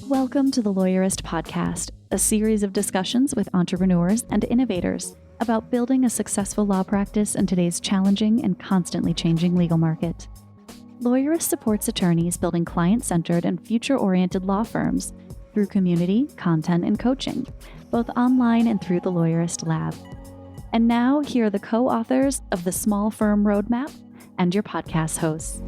Welcome to the Lawyerist Podcast, a series of discussions with entrepreneurs and innovators about building a successful law practice in today's challenging and constantly changing legal market. Lawyerist supports attorneys building client-centered and future-oriented law firms through community, content, and coaching, both online and through the Lawyerist Lab. And now, here are the co-authors of the Small Firm Roadmap and your podcast hosts.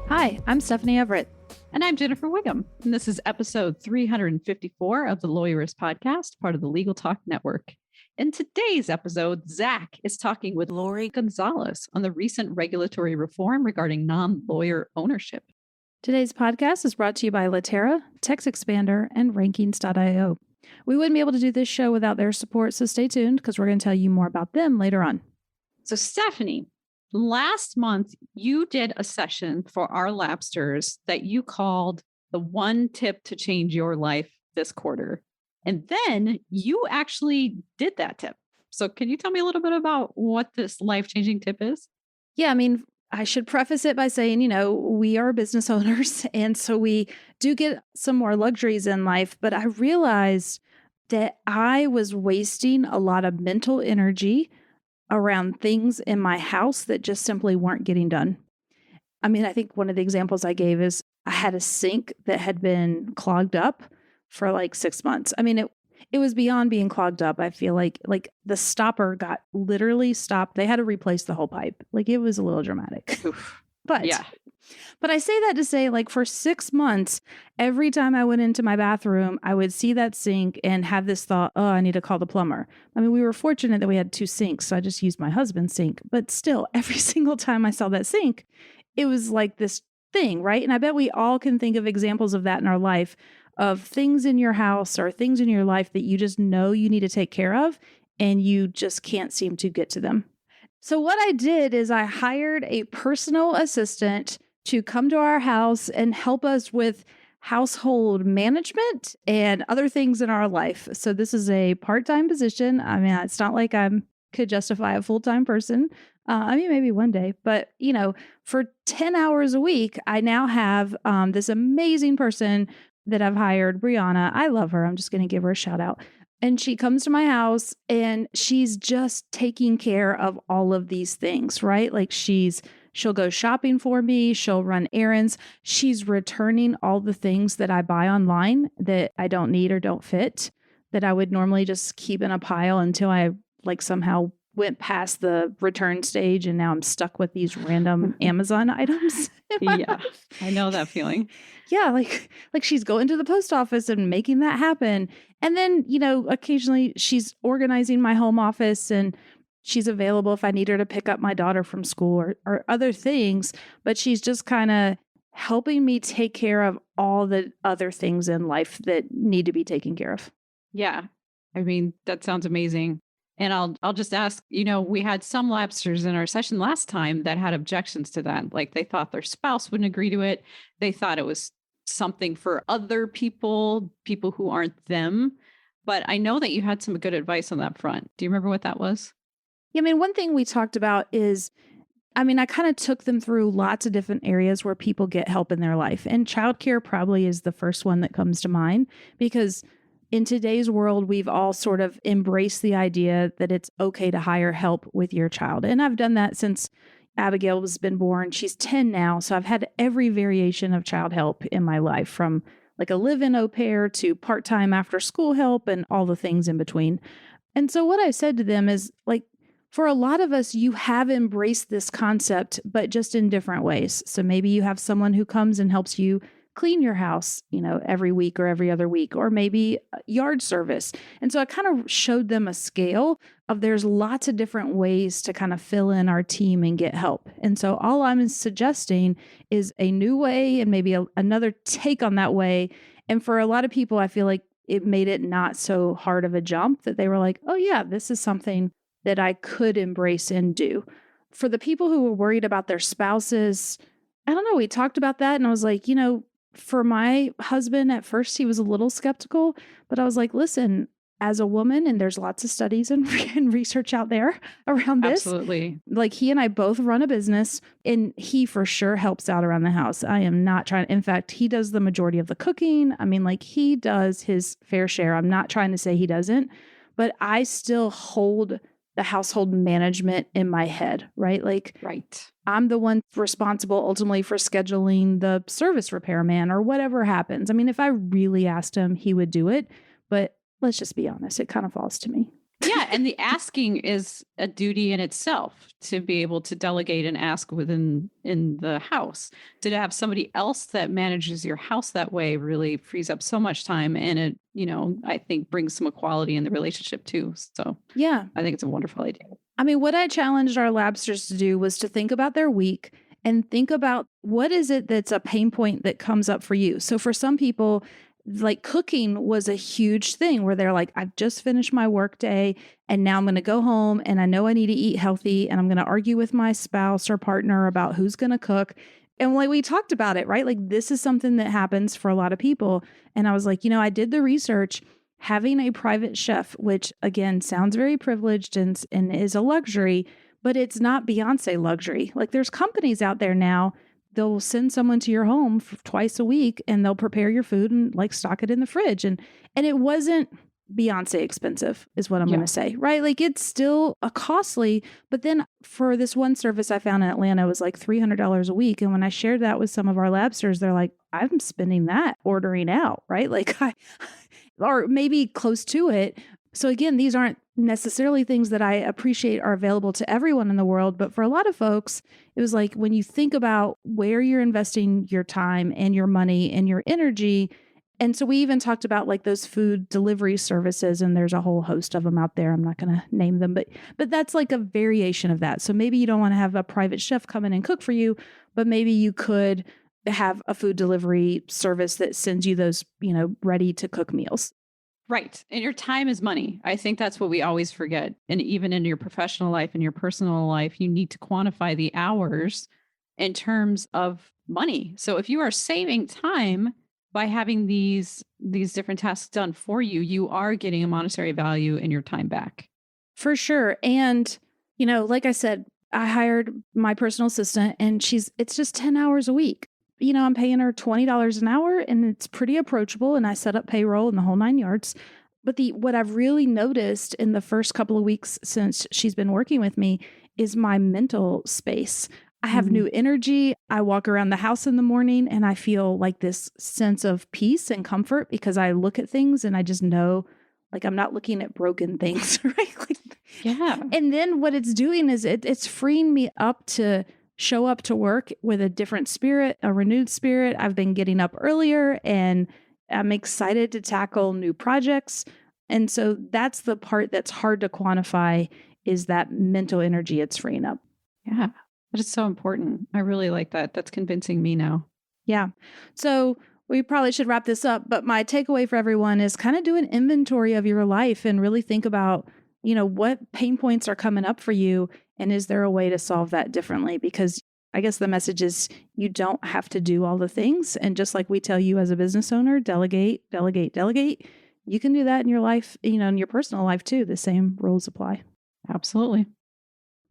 Hi, I'm Stephanie Everett. And I'm Jennifer Wiggum. And this is episode 354 of the Lawyerist Podcast, part of the Legal Talk Network. In today's episode, Zach is talking with Lori Gonzalez on the recent regulatory reform regarding non-lawyer ownership. Today's podcast is brought to you by Latera, TextExpander, and Rankings.io. We wouldn't be able to do this show without their support, so stay tuned because we're going to tell you more about them later on. So Stephanie, last month, you did a session for our Labsters that you called the one tip to change your life this quarter. And then you actually did that tip. So can you tell me a little bit about what this life-changing tip is? Yeah, I should preface it by saying, we are business owners, and so we do get some more luxuries in life. But I realized that I was wasting a lot of mental energy around things in my house that just simply weren't getting done. I think one of the examples I gave is I had a sink that had been clogged up for like 6 months. It was beyond being clogged up. I feel like the stopper got literally stopped. They had to replace the whole pipe. It was a little dramatic. Oof. But yeah. But I say that to say, for 6 months, every time I went into my bathroom, I would see that sink and have this thought, oh, I need to call the plumber. We were fortunate that we had 2 sinks, so I just used my husband's sink. But still, every single time I saw that sink, it was like this thing, right? And I bet we all can think of examples of that in our life, of things in your house or things in your life that you just know you need to take care of, and you just can't seem to get to them. So what I did is I hired a personal assistant to come to our house and help us with household management and other things in our life. So this is a part-time position. It's not like I could justify a full-time person. Maybe one day, but for 10 hours a week, I now have this amazing person that I've hired, Brianna. I love her. I'm just going to give her a shout out. And she comes to my house and she's just taking care of all of these things, right? She'll go shopping for me. She'll run errands. She's returning all the things that I buy online that I don't need or don't fit, that I would normally just keep in a pile until I somehow went past the return stage and now I'm stuck with these random Amazon items. Yeah, I know that feeling. Yeah, like she's going to the post office and making that happen. And then, occasionally she's organizing my home office and she's available if I need her to pick up my daughter from school or other things. But she's just kind of helping me take care of all the other things in life that need to be taken care of. Yeah, that sounds amazing. And I'll just ask, we had some Labsters in our session last time that had objections to that. They thought their spouse wouldn't agree to it. They thought it was something for other people who aren't them. But I know that you had some good advice on that front. Do you remember what that was? Yeah, one thing we talked about is, I kind of took them through lots of different areas where people get help in their life. And childcare probably is the first one that comes to mind because in today's world, we've all sort of embraced the idea that it's okay to hire help with your child. And I've done that since Abigail has been born. She's 10 now. So I've had every variation of child help in my life, from a live-in au pair to part-time after school help and all the things in between. And so what I said to them is, for a lot of us, you have embraced this concept, but just in different ways. So maybe you have someone who comes and helps you clean your house, every week or every other week, or maybe yard service. And so I kind of showed them a scale of there's lots of different ways to kind of fill in our team and get help. And so all I'm suggesting is a new way and maybe another take on that way. And for a lot of people, I feel like it made it not so hard of a jump that they were like, oh yeah, this is something that I could embrace and do. For the people who were worried about their spouses, I don't know, we talked about that and I was like, for my husband, at first he was a little skeptical, but I was like, listen, as a woman, and there's lots of studies and, and research out there around this. Absolutely. Like he and I both run a business, and he for sure helps out around the house. I am not trying. In fact, he does the majority of the cooking. I mean, like he does his fair share. I'm not trying to say he doesn't, but I still hold the household management in my head, right? Like, right. I'm the one responsible ultimately for scheduling the service repairman or whatever happens. I mean, if I really asked him, he would do it. But let's just be honest, it kind of falls to me. Yeah. And the asking is a duty in itself to be able to delegate and ask in the house. To have somebody else that manages your house that way really frees up so much time. And it, I think brings some equality in the relationship too. So yeah, I think it's a wonderful idea. I mean, what I challenged our labsters to do was to think about their week and think about what is it that's a pain point that comes up for you. So for some people, like cooking was a huge thing where they're like, I've just finished my work day and now I'm going to go home and I know I need to eat healthy and I'm going to argue with my spouse or partner about who's going to cook. And like we talked about it, right? Like this is something that happens for a lot of people. And I was like, I did the research. Having a private chef, which again sounds very privileged and is a luxury, but it's not Beyonce luxury. Like there's companies out there now, they'll send someone to your home twice a week and they'll prepare your food and like stock it in the fridge. And it wasn't Beyonce expensive is what I'm going to say, right? Like it's still a costly, but then for this one service I found in Atlanta, it was like $300 a week. And when I shared that with some of our labsters, they're like, I'm spending that ordering out, right? Like or maybe close to it. So again, these aren't necessarily things that I appreciate are available to everyone in the world. But for a lot of folks, it was like when you think about where you're investing your time and your money and your energy. And so we even talked about like those food delivery services, and there's a whole host of them out there. I'm not going to name them, but that's like a variation of that. So maybe you don't want to have a private chef come in and cook for you, but maybe you could have a food delivery service that sends you those, ready to cook meals. Right. And your time is money. I think that's what we always forget. And even in your professional life and your personal life, you need to quantify the hours in terms of money. So if you are saving time by having these different tasks done for you, you are getting a monetary value in your time back. For sure. And, like I said, I hired my personal assistant and it's just 10 hours a week. I'm paying her $20 an hour and it's pretty approachable. And I set up payroll and the whole 9 yards. But what I've really noticed in the first couple of weeks since she's been working with me is my mental space. I have new energy. I walk around the house in the morning and I feel like this sense of peace and comfort because I look at things and I just know like I'm not looking at broken things, right? Yeah. And then what it's doing is it's freeing me up to show up to work with a different spirit, a renewed spirit. I've been getting up earlier and I'm excited to tackle new projects. And so that's the part that's hard to quantify is that mental energy it's freeing up. Yeah, that is so important. I really like that. That's convincing me now. Yeah. So we probably should wrap this up, but my takeaway for everyone is kind of do an inventory of your life and really think about, what pain points are coming up for you. And is there a way to solve that differently? Because I guess the message is you don't have to do all the things. And just like we tell you as a business owner, delegate, delegate, delegate. You can do that in your life, in your personal life too. The same rules apply. Absolutely.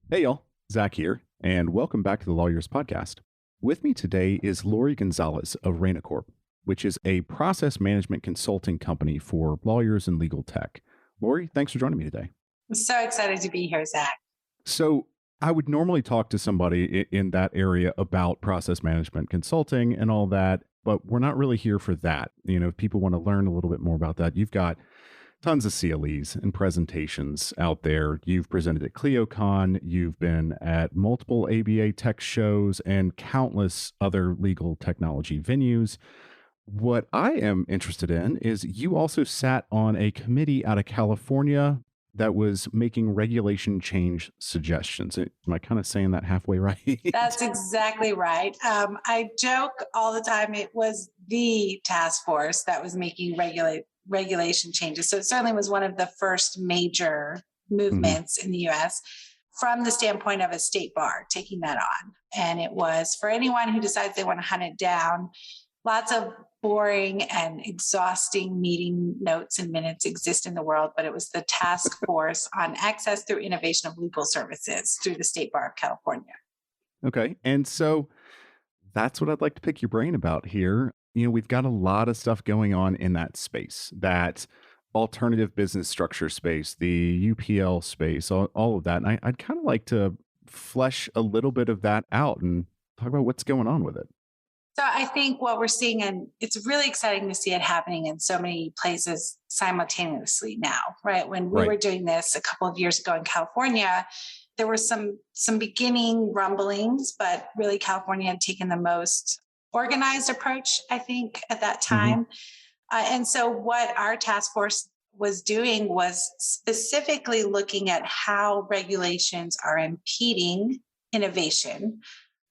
Hey, y'all. Zach here, and welcome back to the Lawyers Podcast. With me today is Lori Gonzalez of Raina Corp, which is a process management consulting company for lawyers and legal tech. Lori, thanks for joining me today. I'm so excited to be here, Zach. So I would normally talk to somebody in that area about process management consulting and all that, but we're not really here for that. If people want to learn a little bit more about that, you've got tons of CLEs and presentations out there. You've presented at ClioCon, you've been at multiple ABA tech shows and countless other legal technology venues. What I am interested in is you also sat on a committee out of California that was making regulation change suggestions. Am I kind of saying that halfway right? That's exactly right. I joke all the time. It was the task force that was making regulation changes. So it certainly was one of the first major movements in the US from the standpoint of a state bar taking that on. And it was for anyone who decides they want to hunt it down, lots of boring and exhausting meeting notes and minutes exist in the world, but it was the task force on access through innovation of legal services through the State Bar of California. Okay. And so that's what I'd like to pick your brain about here. We've got a lot of stuff going on in that space, that alternative business structure space, the UPL space, all of that. And I'd kind of like to flesh a little bit of that out and talk about what's going on with it. So I think what we're seeing, and it's really exciting to see it happening in so many places simultaneously now, right? When we were doing this a couple of years ago in California, there were some beginning rumblings, but really California had taken the most organized approach, I think, at that time. And so what our task force was doing was specifically looking at how regulations are impeding innovation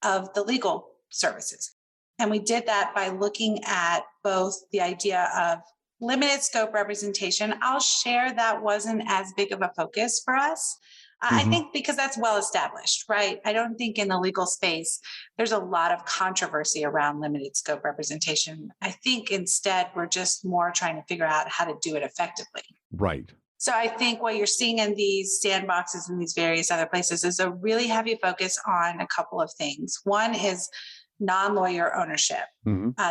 of the legal services. And we did that by looking at both the idea of limited scope representation. I'll share that wasn't as big of a focus for us. I think because that's well established, right? I don't think in the legal space, there's a lot of controversy around limited scope representation. I think instead, we're just more trying to figure out how to do it effectively. Right. So I think what you're seeing in these sandboxes and these various other places is a really heavy focus on a couple of things. One is non-lawyer ownership.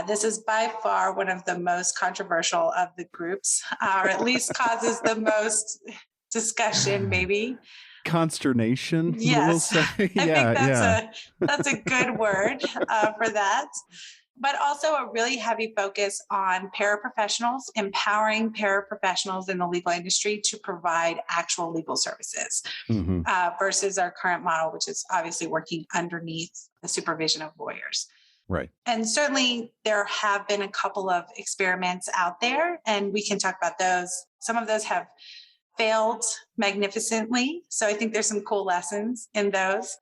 This is by far one of the most controversial of the groups, or at least causes the most discussion, maybe. Consternation, yes. we'll say. I think that's a good word for that. But also a really heavy focus on paraprofessionals, empowering paraprofessionals in the legal industry to provide actual legal services versus our current model, which is obviously working underneath the supervision of lawyers. Right. And certainly there have been a couple of experiments out there, and we can talk about those. Some of those have failed magnificently. So I think there's some cool lessons in those.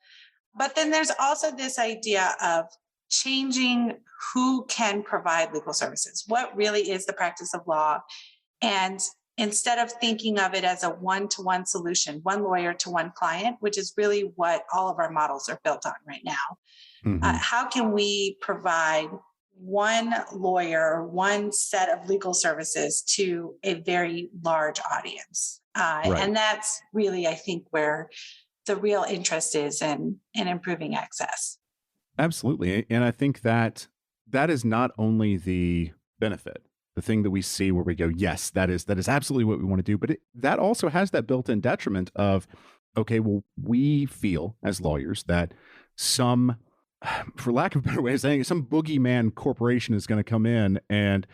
But then there's also this idea of changing who can provide legal services. What really is the practice of law? And instead of thinking of it as a one-to-one solution, one lawyer to one client, which is really what all of our models are built on right now, how can we provide one lawyer, one set of legal services to a very large audience? And that's really, I think, where the real interest is in improving access. Absolutely. And I think that is not only the benefit, the thing that we see where we go, yes, that is absolutely what we want to do. But that also has that built-in detriment of, okay, well, we feel as lawyers that some, for lack of a better way of saying it, some boogeyman corporation is going to come in and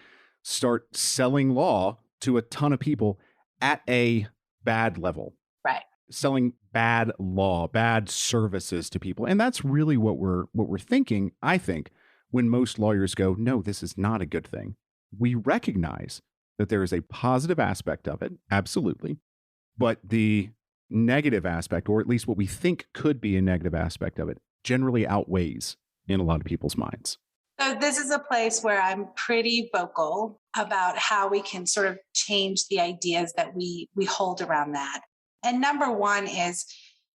start selling law to a ton of people at a bad level. Right. Selling bad law, bad services to people. And that's really what we're thinking, I think, when most lawyers go, no, this is not a good thing. We recognize that there is a positive aspect of it, absolutely. But the negative aspect, or at least what we think could be a negative aspect of it, generally outweighs in a lot of people's minds. So this is a place where I'm pretty vocal about how we can sort of change the ideas that we hold around that. And number one is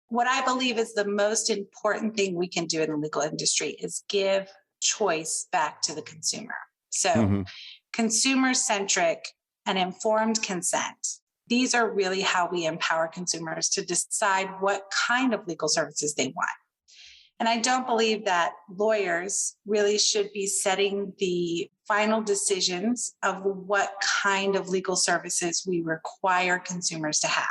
what I believe is the most important thing we can do in the legal industry is give choice back to the consumer. So consumer-centric and informed consent. These are really how we empower consumers to decide what kind of legal services they want. And I don't believe that lawyers really should be setting the final decisions of what kind of legal services we require consumers to have.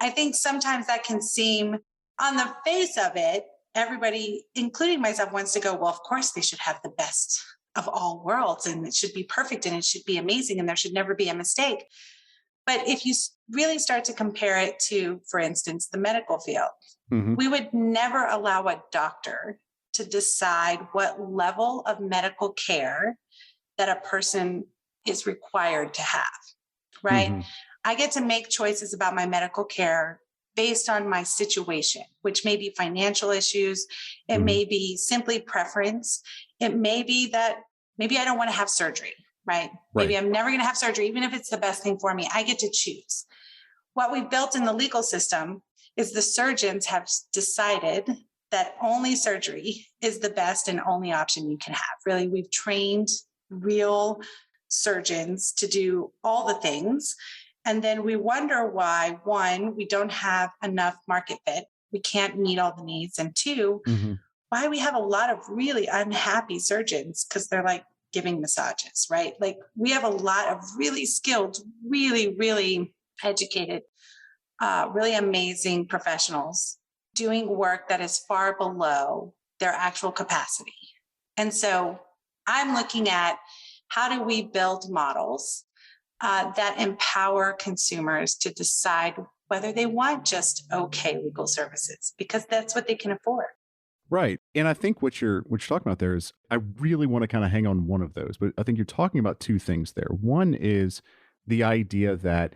I think sometimes that can seem, on the face of it, everybody, including myself, wants to go, well, of course they should have the best of all worlds and it should be perfect and it should be amazing and there should never be a mistake. But if you really start to compare it to, for instance, the medical field, we would never allow a doctor to decide what level of medical care that a person is required to have, right? I get to make choices about my medical care based on my situation, which may be financial issues. It may be simply preference. It may be that maybe I don't want to have surgery, right? Maybe I'm never going to have surgery, even if it's the best thing for me. I get to choose. What we've built in the legal system is the surgeons have decided that only surgery is the best and only option you can have. Really, we've trained real surgeons to do all the things. And then we wonder why, one, we don't have enough market fit. We can't meet all the needs. And two, why we have a lot of really unhappy surgeons because they're like giving massages, right? Like we have a lot of really skilled, really, really educated, really amazing professionals doing work that is far below their actual capacity. And so I'm looking at how do we build models that empower consumers to decide whether they want just okay legal services, because that's what they can afford. Right. And I think what you're talking about there is, I really want to kind of hang on one of those, but I think you're talking about two things there. One is the idea that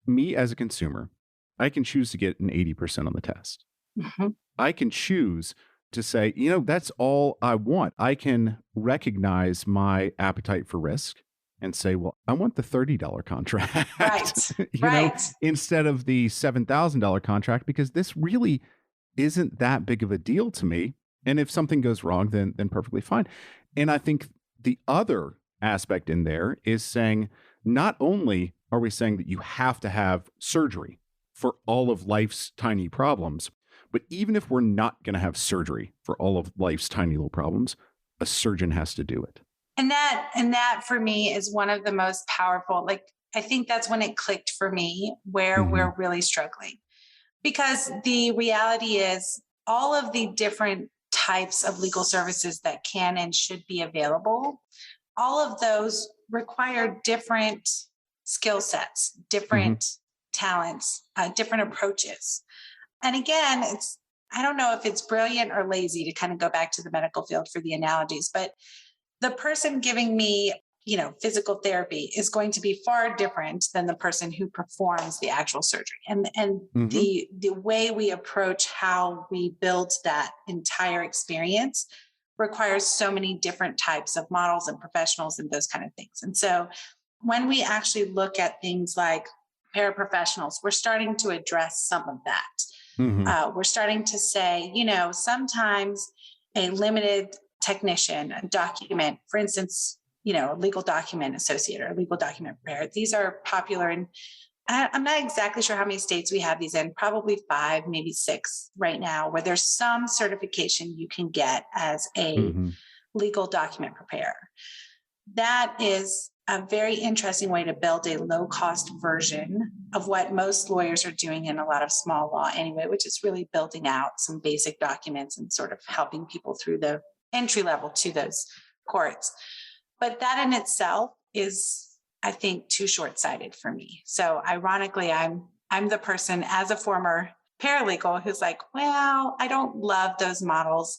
me as a consumer, I can choose to get an 80% on the test. I can choose to say, that's all I want. I can recognize my appetite for risk and say, well, I want the $30 contract, Right. Instead of the $7,000 contract, because this really isn't that big of a deal to me. And if something goes wrong, then perfectly fine. And I think the other aspect in there is saying, not only are we saying that you have to have surgery for all of life's tiny problems, but even if we're not going to have surgery for all of life's tiny little problems, a surgeon has to do it. And that for me is one of the most powerful, like, I think that's when it clicked for me where we're really struggling. Because the reality is all of the different types of legal services that can and should be available, all of those require different skill sets, different talents, different approaches. And again, I don't know if it's brilliant or lazy to kind of go back to the medical field for the analogies, but the person giving me, physical therapy is going to be far different than the person who performs the actual surgery. And the way we approach how we build that entire experience requires so many different types of models and professionals and those kind of things. And so when we actually look at things like paraprofessionals, we're starting to address some of that. We're starting to say, sometimes a limited technician, a document, for instance, a legal document associate or a legal document preparer. These are popular, and I'm not exactly sure how many states we have these in, probably 5, maybe 6 right now, where there's some certification you can get as a legal document preparer. That is a very interesting way to build a low-cost version of what most lawyers are doing in a lot of small law anyway, which is really building out some basic documents and sort of helping people through the entry level to those courts. But that in itself is, I think, too short-sighted for me. So ironically, I'm the person as a former paralegal who's like, well, I don't love those models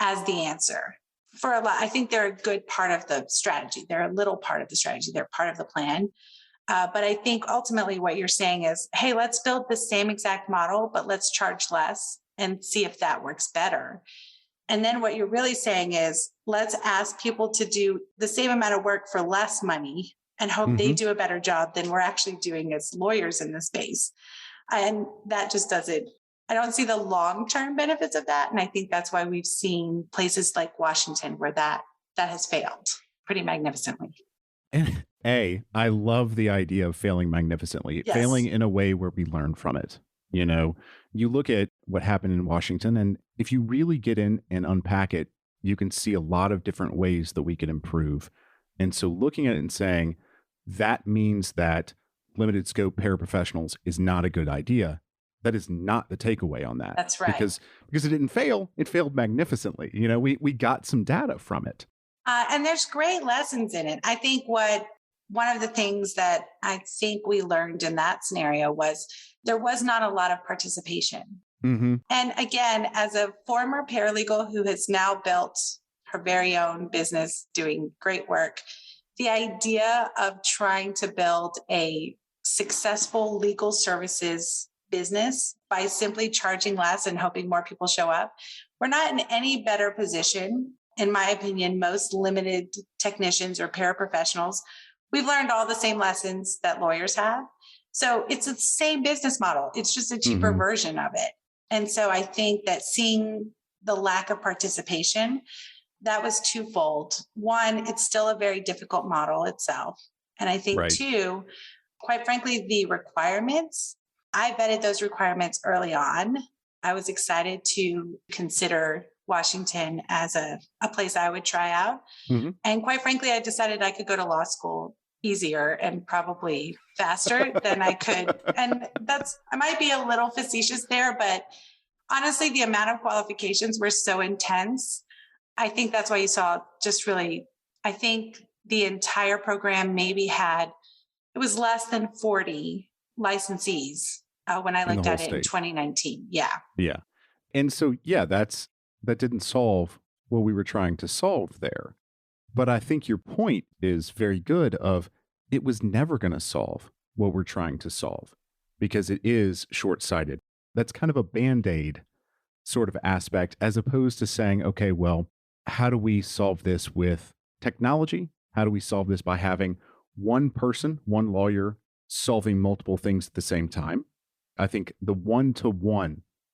as the answer. For a lot, I think they're a good part of the strategy. They're a little part of the strategy. They're part of the plan. But I think ultimately what you're saying is, hey, let's build the same exact model, but let's charge less and see if that works better. And then what you're really saying is, let's ask people to do the same amount of work for less money and hope they do a better job than we're actually doing as lawyers in this space. And that just doesn't, I don't see the long-term benefits of that. And I think that's why we've seen places like Washington where that has failed pretty magnificently. And I love the idea of failing magnificently, failing in a way where we learn from it. You look at what happened in Washington, and if you really get in and unpack it, you can see a lot of different ways that we can improve. And so looking at it and saying, that means that limited scope paraprofessionals is not a good idea. That is not the takeaway on that. That's right. Because it didn't fail. It failed magnificently. We got some data from it. And there's great lessons in it. I think one of the things that I think we learned in that scenario was there was not a lot of participation. And again, as a former paralegal who has now built her very own business doing great work, the idea of trying to build a successful legal services business by simply charging less and hoping more people show up, we're not in any better position, in my opinion. Most limited technicians or paraprofessionals, we've learned all the same lessons that lawyers have. So it's the same business model. It's just a cheaper version of it. And so I think that seeing the lack of participation that was twofold. One, it's still a very difficult model itself. And I think Right. two, quite frankly, the requirements, I vetted those requirements early on. I was excited to consider Washington as a place I would try out. Mhm. And quite frankly, I decided I could go to law school easier and probably faster than I could. And I might be a little facetious there, but honestly, the amount of qualifications were so intense. I think that's why you saw I think the entire program maybe it was less than 40 licensees when I In the looked whole at it in state. 2019. Yeah. Yeah. And so, yeah, that didn't solve what we were trying to solve there. But I think your point is very good of it was never going to solve what we're trying to solve because it is short-sighted. That's kind of a Band-Aid sort of aspect as opposed to saying, okay, well, how do we solve this with technology? How do we solve this by having one person, one lawyer solving multiple things at the same time? I think the one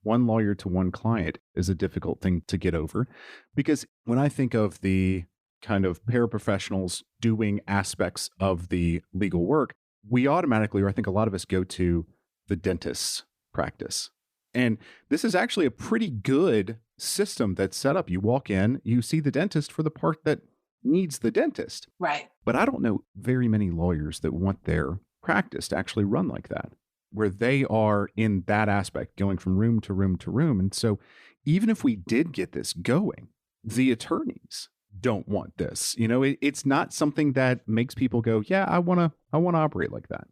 lawyer to one client is a difficult thing to get over because when I think of the kind of paraprofessionals doing aspects of the legal work, we automatically, or I think a lot of us go to the dentist's practice. And this is actually a pretty good system that's set up. You walk in, you see the dentist for the part that needs the dentist. Right. But I don't know very many lawyers that want their practice to actually run like that, where they are in that aspect, going from room to room to room. And so even if we did get this going, the attorneys don't want this. It's not something that makes people go, yeah, I want to operate like that.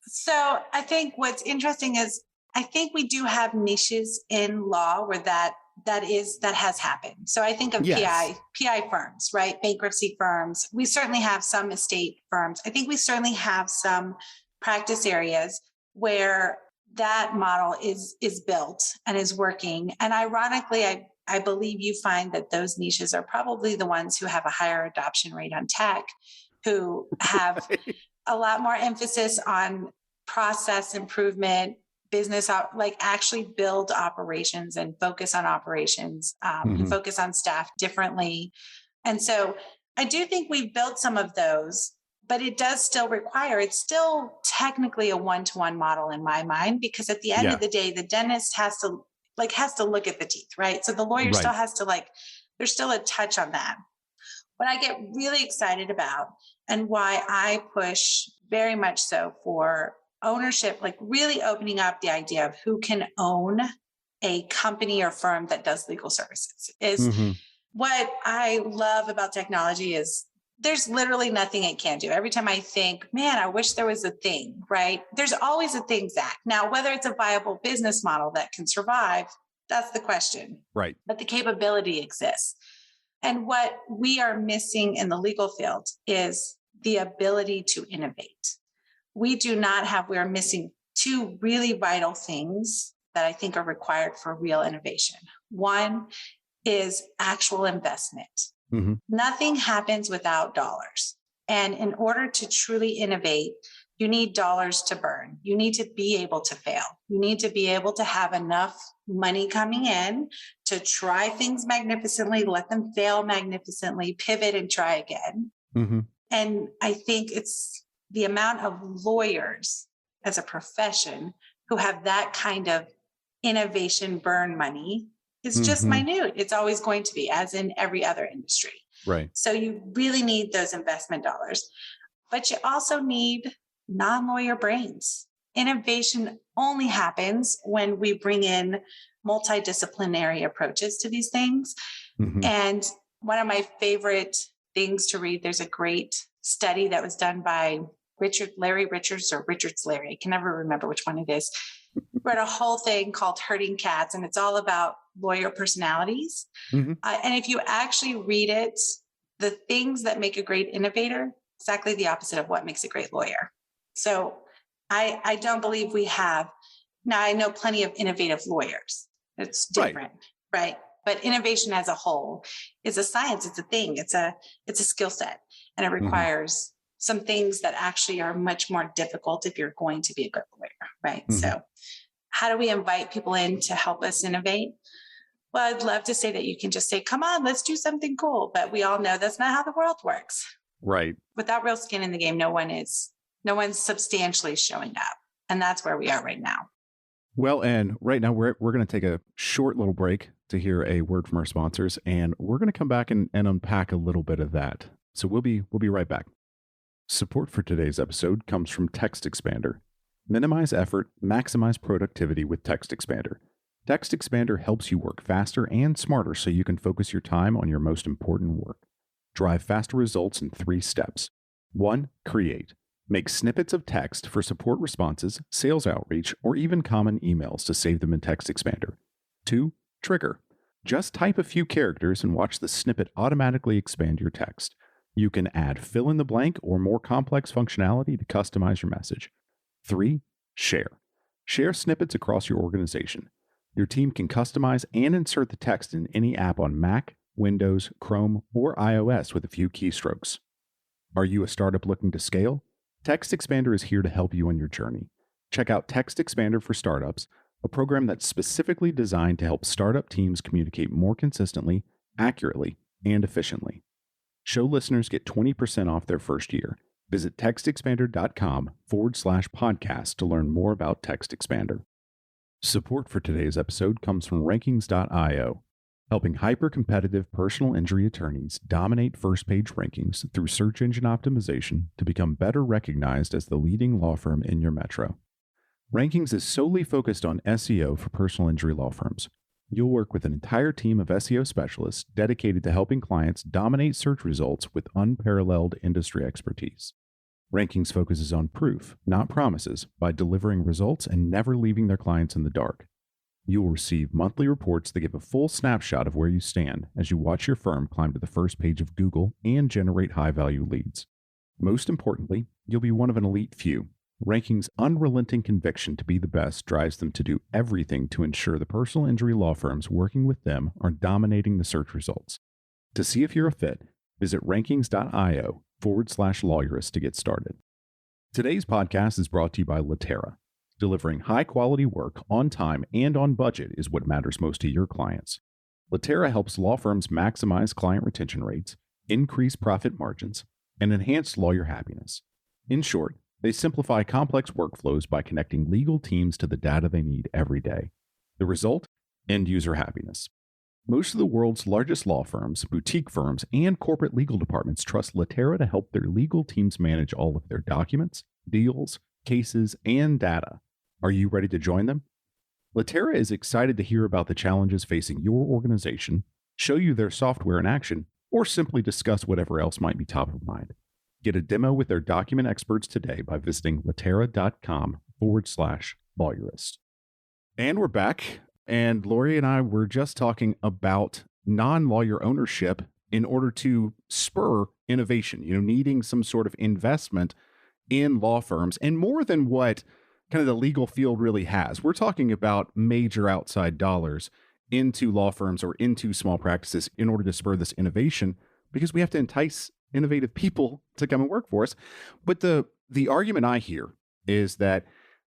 So I think what's interesting is I think we do have niches in law where that has happened. So I think of Yes. PI firms, right? Bankruptcy firms. We certainly have some estate firms. I think we certainly have some practice areas where that model is built and is working. And ironically, I believe you find that those niches are probably the ones who have a higher adoption rate on tech, who have a lot more emphasis on process improvement, business, like actually build operations and focus on operations, and focus on staff differently. And so I do think we've built some of those, but it does still require, it's still technically a one-to-one model in my mind, because at the end of the day, the dentist has to look at the teeth, right? So the lawyer still has to there's still a touch on that. What I get really excited about and why I push very much so for ownership, like really opening up the idea of who can own a company or firm that does legal services is what I love about technology is there's literally nothing it can't do. Every time I think, man, I wish there was a thing, right? There's always a thing, Zach. Now, whether it's a viable business model that can survive, that's the question. Right. But the capability exists. And what we are missing in the legal field is the ability to innovate. We're missing two really vital things that I think are required for real innovation. One is actual investment. Nothing happens without dollars. And in order to truly innovate, you need dollars to burn. You need to be able to fail. You need to be able to have enough money coming in to try things magnificently, let them fail magnificently, pivot and try again. And I think it's the amount of lawyers as a profession who have that kind of innovation burn money is just minute. It's always going to be, as in every other industry. Right. So you really need those investment dollars, but you also need non-lawyer brains. Innovation only happens when we bring in multidisciplinary approaches to these things. And one of my favorite things to read, there's a great study that was done by Larry Richards or Richards Larry. I can never remember which one it is. Read a whole thing called Herding Cats, and it's all about lawyer personalities. And if you actually read it, the things that make a great innovator, exactly the opposite of what makes a great lawyer. So I don't believe we have. Now, I know plenty of innovative lawyers. It's different, right? But innovation as a whole is a science. It's a thing. It's a skill set, and it requires some things that actually are much more difficult if you're going to be a good lawyer, right? So how do we invite people in to help us innovate? Well, I'd love to say that you can just say, come on, let's do something cool. But we all know that's not how the world works. Right. Without real skin in the game, no one's substantially showing up. And that's where we are right now. Well, and right now we're going to take a short little break to hear a word from our sponsors, and we're going to come back and unpack a little bit of that. So we'll be right back. Support for today's episode comes from Text Expander. Minimize effort, maximize productivity with Text Expander. Text Expander helps you work faster and smarter so you can focus your time on your most important work. Drive faster results in 3 steps. 1. Create. Make snippets of text for support responses, sales outreach, or even common emails to save them in Text Expander. 2. Trigger. Just type a few characters and watch the snippet automatically expand your text. You can add fill-in-the-blank or more complex functionality to customize your message. 3. Share. Share snippets across your organization. Your team can customize and insert the text in any app on Mac, Windows, Chrome, or iOS with a few keystrokes. Are you a startup looking to scale? Text Expander is here to help you on your journey. Check out Text Expander for Startups, a program that's specifically designed to help startup teams communicate more consistently, accurately, and efficiently. Show listeners get 20% off their first year. Visit textexpander.com/podcast to learn more about Text Expander. Support for today's episode comes from Rankings.io, helping hyper-competitive personal injury attorneys dominate first-page rankings through search engine optimization to become better recognized as the leading law firm in your metro. Rankings is solely focused on SEO for personal injury law firms. You'll work with an entire team of SEO specialists dedicated to helping clients dominate search results with unparalleled industry expertise. Rankings focuses on proof, not promises, by delivering results and never leaving their clients in the dark. You will receive monthly reports that give a full snapshot of where you stand as you watch your firm climb to the first page of Google and generate high-value leads. Most importantly, you'll be one of an elite few. Rankings' unrelenting conviction to be the best drives them to do everything to ensure the personal injury law firms working with them are dominating the search results. To see if you're a fit, visit rankings.io/lawyerist to get started. Today's podcast is brought to you by Latera. Delivering high-quality work on time and on budget is what matters most to your clients. Latera helps law firms maximize client retention rates, increase profit margins, and enhance lawyer happiness. In short, they simplify complex workflows by connecting legal teams to the data they need every day. The result? End-user happiness. Most of the world's largest law firms, boutique firms, and corporate legal departments trust Latera to help their legal teams manage all of their documents, deals, cases, and data. Are you ready to join them? Latera is excited to hear about the challenges facing your organization, show you their software in action, or simply discuss whatever else might be top of mind. Get a demo with their document experts today by visiting latera.com/lawyerist. And we're back. And Lori and I were just talking about non-lawyer ownership in order to spur innovation, needing some sort of investment in law firms, and more than what kind of the legal field really has. We're talking about major outside dollars into law firms or into small practices in order to spur this innovation, because we have to entice innovative people to come and work for us. But the argument I hear is that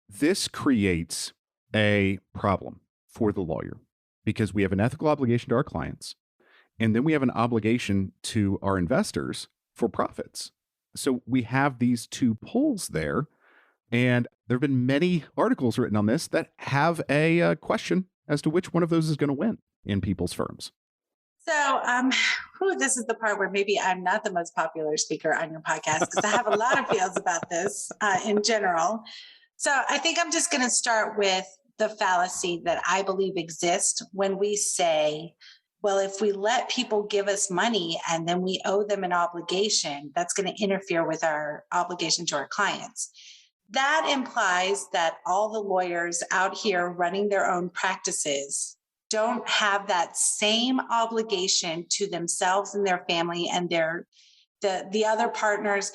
this creates a problem for the lawyer, because we have an ethical obligation to our clients, and then we have an obligation to our investors for profits. So we have these two poles there, and there have been many articles written on this that have a question as to which one of those is going to win in people's firms. So this is the part where maybe I'm not the most popular speaker on your podcast, because I have a lot of feels about this in general. So I think I'm just going to start with the fallacy that I believe exists when we say, well, if we let people give us money and then we owe them an obligation, that's going to interfere with our obligation to our clients. That implies that all the lawyers out here running their own practices don't have that same obligation to themselves and their family and the other partners.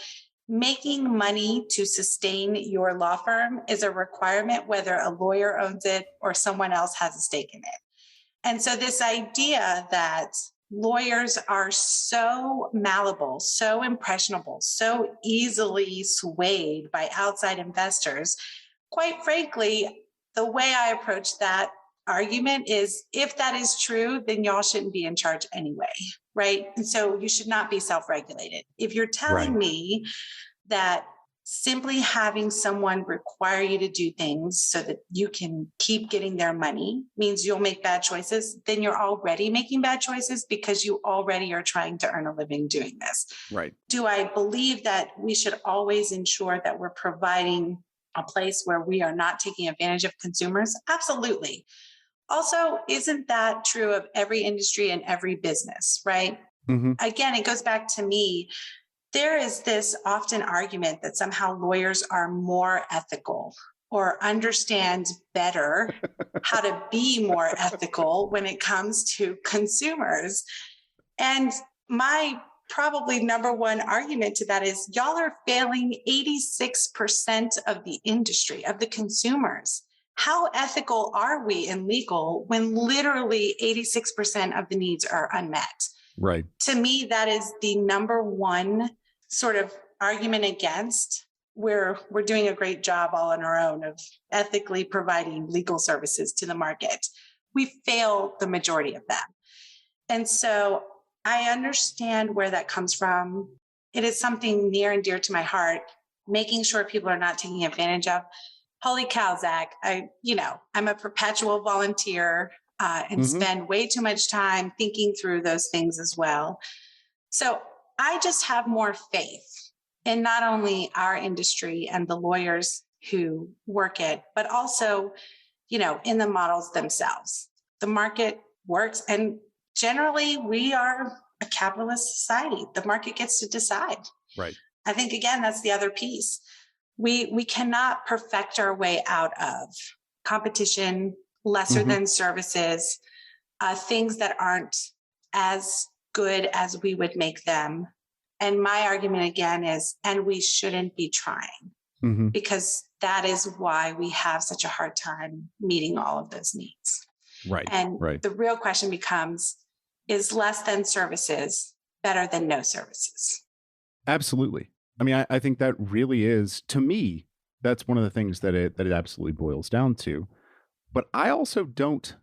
Making money to sustain your law firm is a requirement, whether a lawyer owns it or someone else has a stake in it. And so this idea that lawyers are so malleable, so impressionable, so easily swayed by outside investors, quite frankly, the way I approach that argument is, if that is true, then y'all shouldn't be in charge anyway, right? And so you should not be self-regulated. If you're telling me that simply having someone require you to do things so that you can keep getting their money means you'll make bad choices, then you're already making bad choices because you already are trying to earn a living doing this. Right. Do I believe that we should always ensure that we're providing a place where we are not taking advantage of consumers? Absolutely. Also, isn't that true of every industry and every business, right? Mm-hmm. Again, it goes back to me. There is this often argument that somehow lawyers are more ethical or understand better how to be more ethical when it comes to consumers. And my probably number one argument to that is y'all are failing 86% of the industry, of the consumers. How ethical are we in legal when literally 86% of the needs are unmet? Right. To me, that is the number one sort of argument against where we're doing a great job all on our own of ethically providing legal services to the market. We fail the majority of them. And so I understand where that comes from. It is something near and dear to my heart, making sure people are not taking advantage of. Holy cow, Zach, I'm a perpetual volunteer and spend way too much time thinking through those things as well. So I just have more faith in not only our industry and the lawyers who work it, but also, in the models themselves. The market works, and generally we are a capitalist society. The market gets to decide. Right. I think, again, that's the other piece. We cannot perfect our way out of competition, lesser than services, things that aren't as good as we would make them. And my argument again is, and we shouldn't be trying, because that is why we have such a hard time meeting all of those needs. Right. And the real question becomes, is less than services better than no services? Absolutely. I mean, I think that really is, to me, that's one of the things that it absolutely boils down to. But I also don't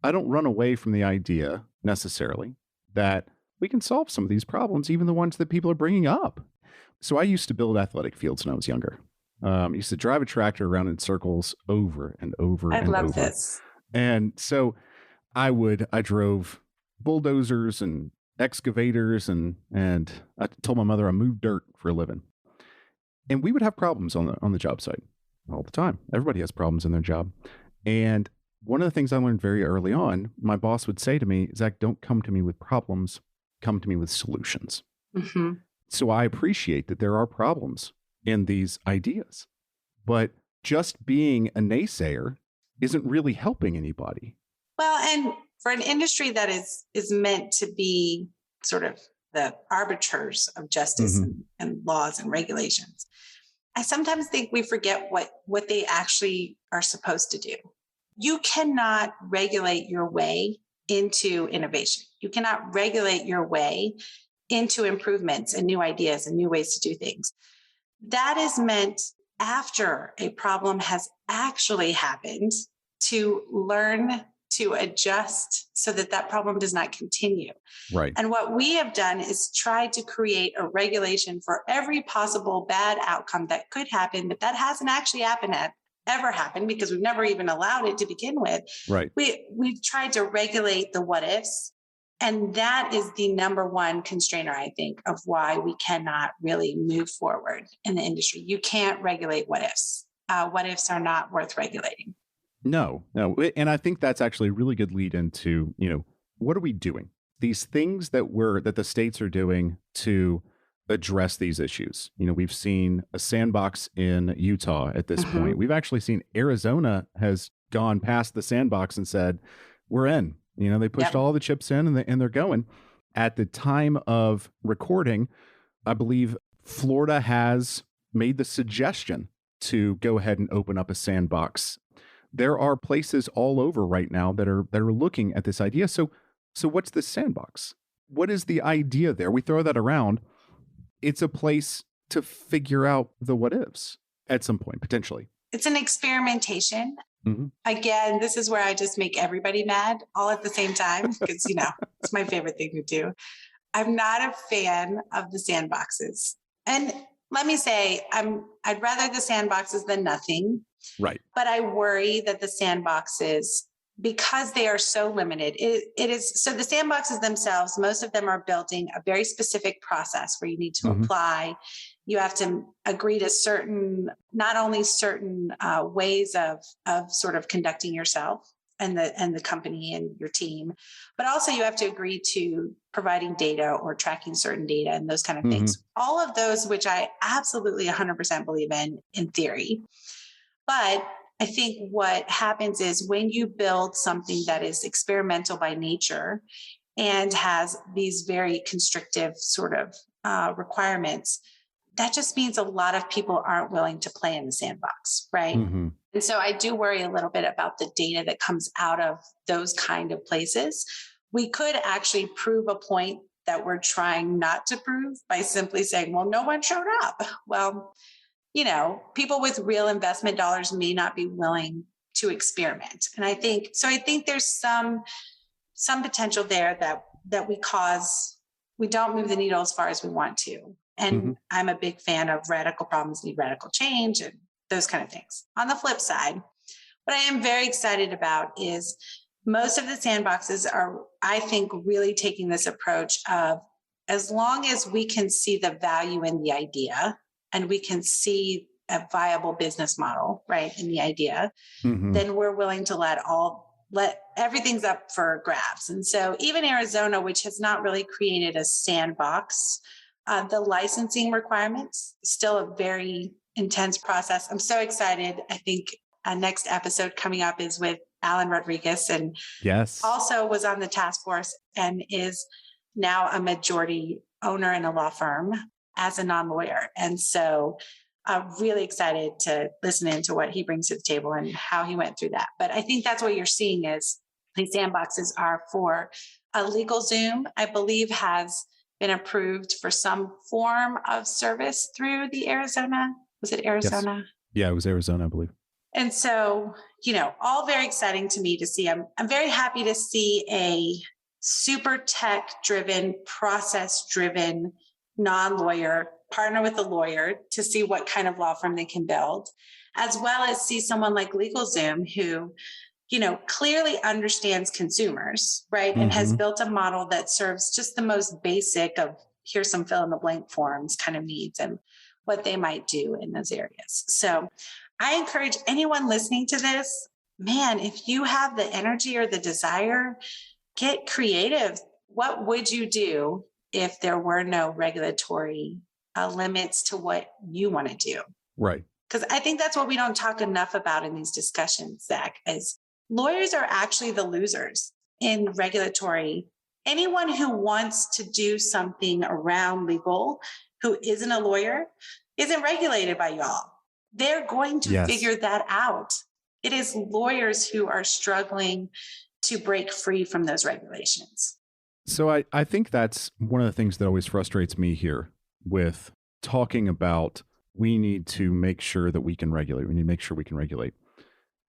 run away from the idea necessarily that we can solve some of these problems, even the ones that people are bringing up. So I used to build athletic fields when I was younger. I used to drive a tractor around in circles over and over and over. I love this. And so I drove bulldozers and excavators and I told my mother I moved dirt for a living. And we would have problems on the job site all the time. Everybody has problems in their job. And one of the things I learned very early on, my boss would say to me, Zach, don't come to me with problems, come to me with solutions. So I appreciate that there are problems in these ideas, but just being a naysayer isn't really helping anybody. Well, and for an industry that is meant to be sort of the arbiters of justice and laws and regulations, I sometimes think we forget what they actually are supposed to do. You cannot regulate your way into innovation. You cannot regulate your way into improvements and new ideas and new ways to do things. That is meant after a problem has actually happened to learn to adjust so that problem does not continue. Right. And what we have done is try to create a regulation for every possible bad outcome that could happen, but that hasn't actually ever happened because we've never even allowed it to begin with. Right. We've tried to regulate the what ifs. And that is the number one constrainer, I think, of why we cannot really move forward in the industry. You can't regulate what ifs. What ifs are not worth regulating. No. And I think that's actually a really good lead into, what are we doing? These things that the states are doing to address these issues. We've seen a sandbox in Utah at this point. We've actually seen Arizona has gone past the sandbox and said, we're in. They pushed all the chips in and they're going. At the time of recording, I believe Florida has made the suggestion to go ahead and open up a sandbox. There are places all over right now that are looking at this idea. So what's the sandbox? What is the idea there? We throw that around. It's a place to figure out the what ifs at some point, potentially. It's an experimentation. Again, this is where I just make everybody mad all at the same time because, it's my favorite thing to do. I'm not a fan of the sandboxes. And let me say, I'd rather the sandboxes than nothing. Right. But I worry that the sandboxes, because they are so limited, it is so the sandboxes themselves, most of them are building a very specific process where you need to apply. You have to agree to not only certain ways of sort of conducting yourself and the company and your team, but also you have to agree to providing data or tracking certain data and those kind of things. All of those, which I absolutely 100% believe in theory. But I think what happens is when you build something that is experimental by nature and has these very constrictive sort of requirements, that just means a lot of people aren't willing to play in the sandbox, right? And so I do worry a little bit about the data that comes out of those kind of places. We could actually prove a point that we're trying not to prove by simply saying, well, no one showed up. Well, people with real investment dollars may not be willing to experiment. And I think there's some potential there that we don't move the needle as far as we want to. And I'm a big fan of radical problems need radical change and those kind of things. On the flip side, what I am very excited about is most of the sandboxes are, I think, really taking this approach of as long as we can see the value in the idea and we can see a viable business model, right, in the idea, then we're willing to let everything's up for grabs. And so even Arizona, which has not really created a sandbox, the licensing requirements, still a very intense process. I'm so excited. I think a next episode coming up is with Alan Rodriguez, and also was on the task force and is now a majority owner in a law firm as a non-lawyer. And so I'm really excited to listen into what he brings to the table and how he went through that. But I think that's what you're seeing is these sandboxes are for a LegalZoom, I believe, has been approved for some form of service through the Arizona. Was it Arizona? Yes. Yeah, it was Arizona, I believe. And so, all very exciting to me to see. I'm very happy to see a super tech-driven, process-driven non-lawyer partner with a lawyer to see what kind of law firm they can build, as well as see someone like LegalZoom who, clearly understands consumers, right? And has built a model that serves just the most basic of here's some fill in the blank forms kind of needs and what they might do in those areas. So I encourage anyone listening to this, man, if you have the energy or the desire, get creative. What would you do if there were no regulatory limits to what you want to do? Right. Because I think that's what we don't talk enough about in these discussions, Zach, is lawyers are actually the losers in regulatory. Anyone who wants to do something around legal, who isn't a lawyer, isn't regulated by y'all. They're going to figure that out. It is lawyers who are struggling to break free from those regulations. So I think that's one of the things that always frustrates me here with talking about we need to make sure that we can regulate. We need to make sure we can regulate.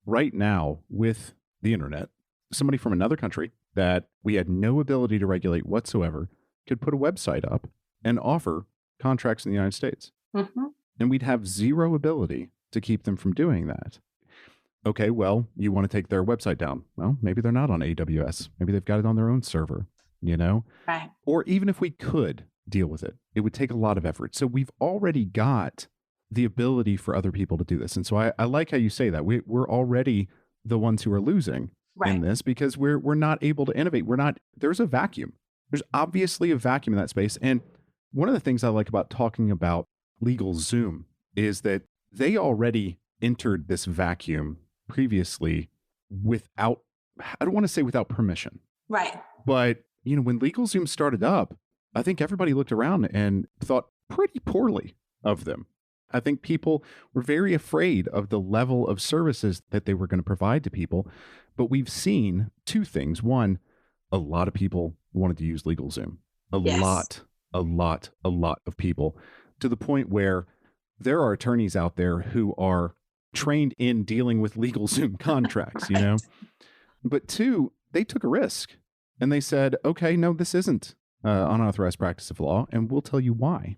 Right now, with the internet, somebody from another country that we had no ability to regulate whatsoever could put a website up and offer contracts in the United States. And we'd have zero ability to keep them from doing that. Okay, well, you want to take their website down. Well, maybe they're not on AWS. Maybe they've got it on their own server, Right. Or even if we could deal with it, it would take a lot of effort. So we've already got the ability for other people to do this. And so I like how you say that. We're already the ones who are losing in this because we're not able to innovate. There's a vacuum. There's obviously a vacuum in that space. And one of the things I like about talking about LegalZoom is that they already entered this vacuum previously without, I don't want to say without permission. Right. But, when LegalZoom started up, I think everybody looked around and thought pretty poorly of them. I think people were very afraid of the level of services that they were going to provide to people. But we've seen two things. One, a lot of people wanted to use LegalZoom. A lot of people, to the point where there are attorneys out there who are trained in dealing with LegalZoom contracts, you know? But two, they took a risk and they said, okay, no, this isn't unauthorized practice of law, and we'll tell you why.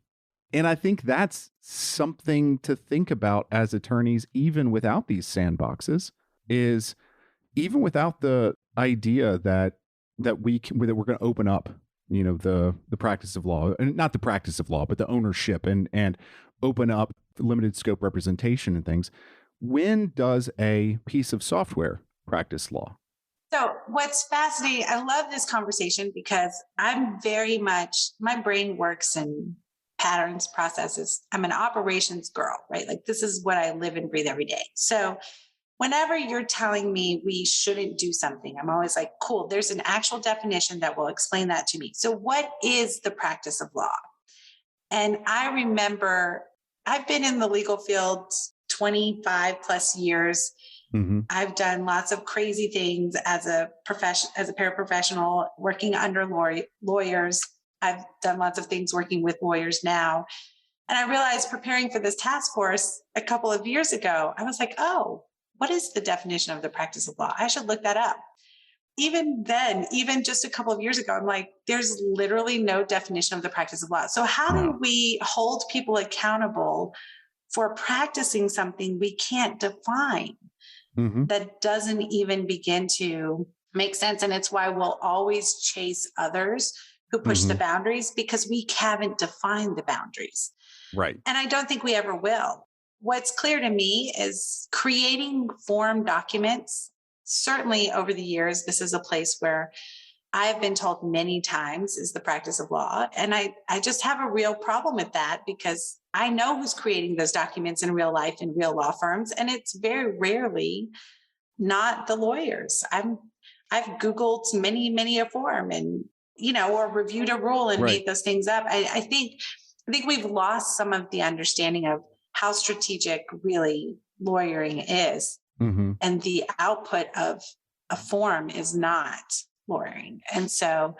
And I think that's something to think about as attorneys, even without these sandboxes, is even without the idea that we're going to open up, you know, the practice of law, and not the practice of law, but the ownership and open up limited scope representation and things. When does a piece of software practice law? So what's fascinating, I love this conversation because I'm very much, my brain works in patterns, processes. I'm an operations girl, right? Like this is what I live and breathe every day. So whenever you're telling me we shouldn't do something, I'm always like, cool, there's an actual definition that will explain that to me. So what is the practice of law? And I remember I've been in the legal field 25 plus years. Mm-hmm. I've done lots of crazy things as a paraprofessional, working under lawyers. I've done lots of things working with lawyers now. And I realized preparing for this task force a couple of years ago, I was like, oh, what is the definition of the practice of law? I should look that up. Even then, even just a couple of years ago, I'm like, there's literally no definition of the practice of law. So how do we hold people accountable for practicing something we can't define? Mm-hmm. That doesn't even begin to make sense. And it's why we'll always chase others who push the boundaries, because we haven't defined the boundaries. Right. And I don't think we ever will. What's clear to me is creating form documents. Certainly over the years, this is a place where I've been told many times is the practice of law. And I just have a real problem with that, because I know who's creating those documents in real life in real law firms. And it's very rarely not the lawyers. I've Googled many a form and, or reviewed a rule and made those things up. I think we've lost some of the understanding of how strategic really lawyering is. Mm-hmm. And the output of a form is not lawyering. And so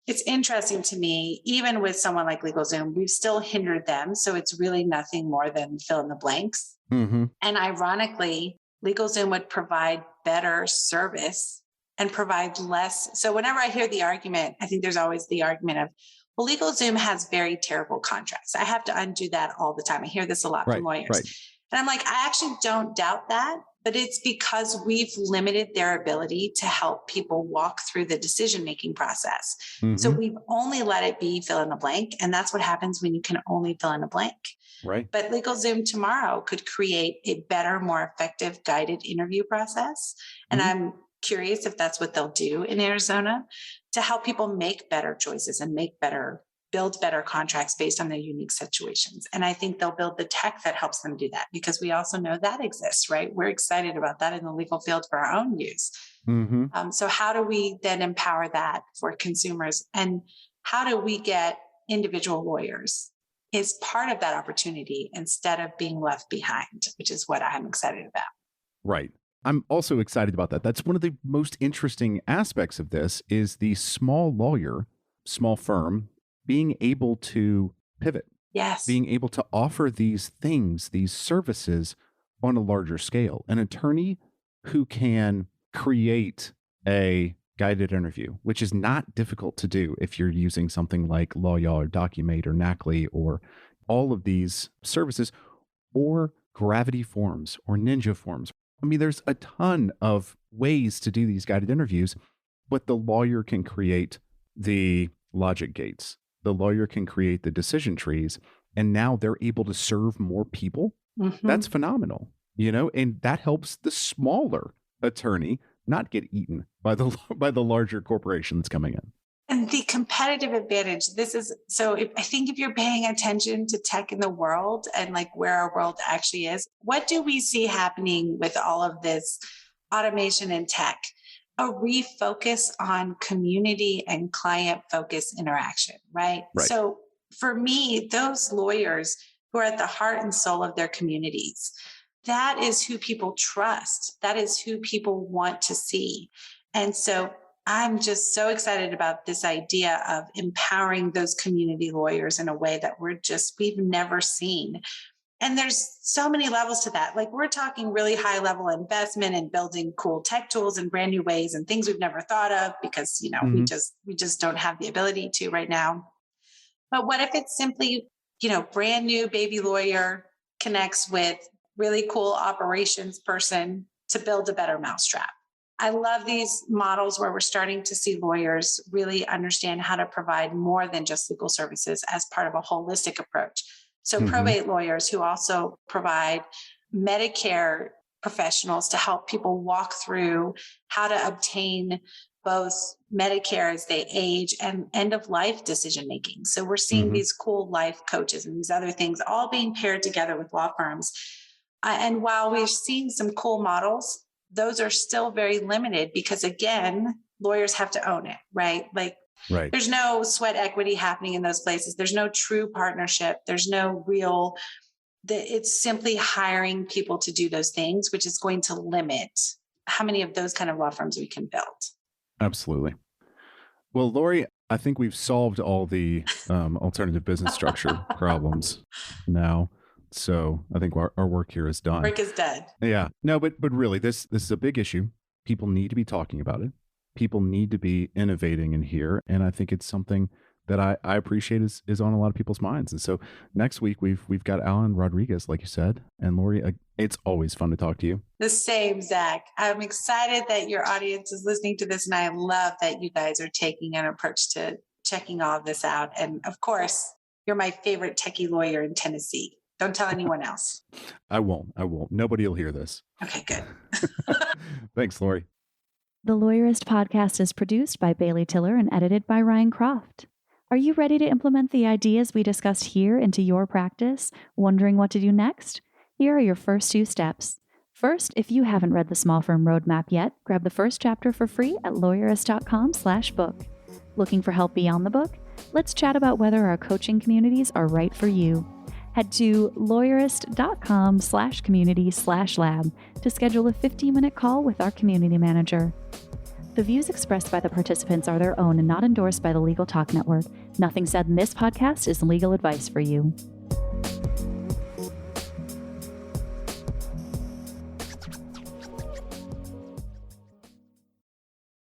it's interesting to me, even with someone like LegalZoom, we've still hindered them. So it's really nothing more than fill in the blanks. Mm-hmm. And ironically, LegalZoom would provide better service and provide less. So whenever I hear the argument, I think there's always the argument of, well, LegalZoom has very terrible contracts. I have to undo that all the time. I hear this a lot from lawyers. Right. And I'm like, I actually don't doubt that, but it's because we've limited their ability to help people walk through the decision-making process. Mm-hmm. So we've only let it be fill in the blank. And that's what happens when you can only fill in a blank. Right. But LegalZoom tomorrow could create a better, more effective guided interview process. And I'm curious if that's what they'll do in Arizona to help people make better choices and build better contracts based on their unique situations. And I think they'll build the tech that helps them do that, because we also know that exists, right? We're excited about that in the legal field for our own use. Mm-hmm. So how do we then empower that for consumers? And how do we get individual lawyers is part of that opportunity instead of being left behind, which is what I'm excited about. Right. I'm also excited about that. That's one of the most interesting aspects of this is the small lawyer, small firm, being able to pivot. Yes. Being able to offer these things, these services on a larger scale. An attorney who can create a guided interview, which is not difficult to do if you're using something like LawYaw or Documate or Nacli or all of these services, or Gravity Forms or Ninja Forms. I mean, there's a ton of ways to do these guided interviews, but the lawyer can create the logic gates. The lawyer can create the decision trees, and now they're able to serve more people. Mm-hmm. That's phenomenal, and that helps the smaller attorney not get eaten by the larger corporation that's coming in. And the competitive advantage, I think if you're paying attention to tech in the world and like where our world actually is, what do we see happening with all of this automation and tech? A refocus on community and client focused interaction, right? So for me, those lawyers who are at the heart and soul of their communities, that is who people trust. That is who people want to see. And so I'm just so excited about this idea of empowering those community lawyers in a way that we've never seen. And there's so many levels to that. Like we're talking really high level investment and building cool tech tools in brand new ways and things we've never thought of because, we just don't have the ability to right now. But what if it's simply, brand new baby lawyer connects with really cool operations person to build a better mousetrap? I love these models where we're starting to see lawyers really understand how to provide more than just legal services as part of a holistic approach. So probate lawyers who also provide Medicare professionals to help people walk through how to obtain both Medicare as they age and end of life decision making. So we're seeing these cool life coaches and these other things all being paired together with law firms. And while we're seeing some cool models, those are still very limited because, again, lawyers have to own it, right? Like, there's no sweat equity happening in those places. There's no true partnership. There's no real, it's simply hiring people to do those things, which is going to limit how many of those kind of law firms we can build. Absolutely. Well, Lori, I think we've solved all the alternative business structure problems now. So I think our work here is done. Work is done. Yeah. No, but really, this is a big issue. People need to be talking about it. People need to be innovating in here. And I think it's something that I appreciate is on a lot of people's minds. And so next week, we've got Alan Rodriguez, like you said. And Lori, it's always fun to talk to you. The same, Zach. I'm excited that your audience is listening to this. And I love that you guys are taking an approach to checking all of this out. And of course, you're my favorite techie lawyer in Tennessee. Don't tell anyone else. I won't. Nobody will hear this. Okay, good. Thanks, Lori. The Lawyerist podcast is produced by Bailey Tiller and edited by Ryan Croft. Are you ready to implement the ideas we discussed here into your practice? Wondering what to do next? Here are your first 2 steps. First, if you haven't read the Small Firm Roadmap yet, grab the first chapter for free at lawyerist.com/book. Looking for help beyond the book? Let's chat about whether our coaching communities are right for you. Head to lawyerist.com/community/lab to schedule a 15-minute call with our community manager. The views expressed by the participants are their own and not endorsed by the Legal Talk Network. Nothing said in this podcast is legal advice for you.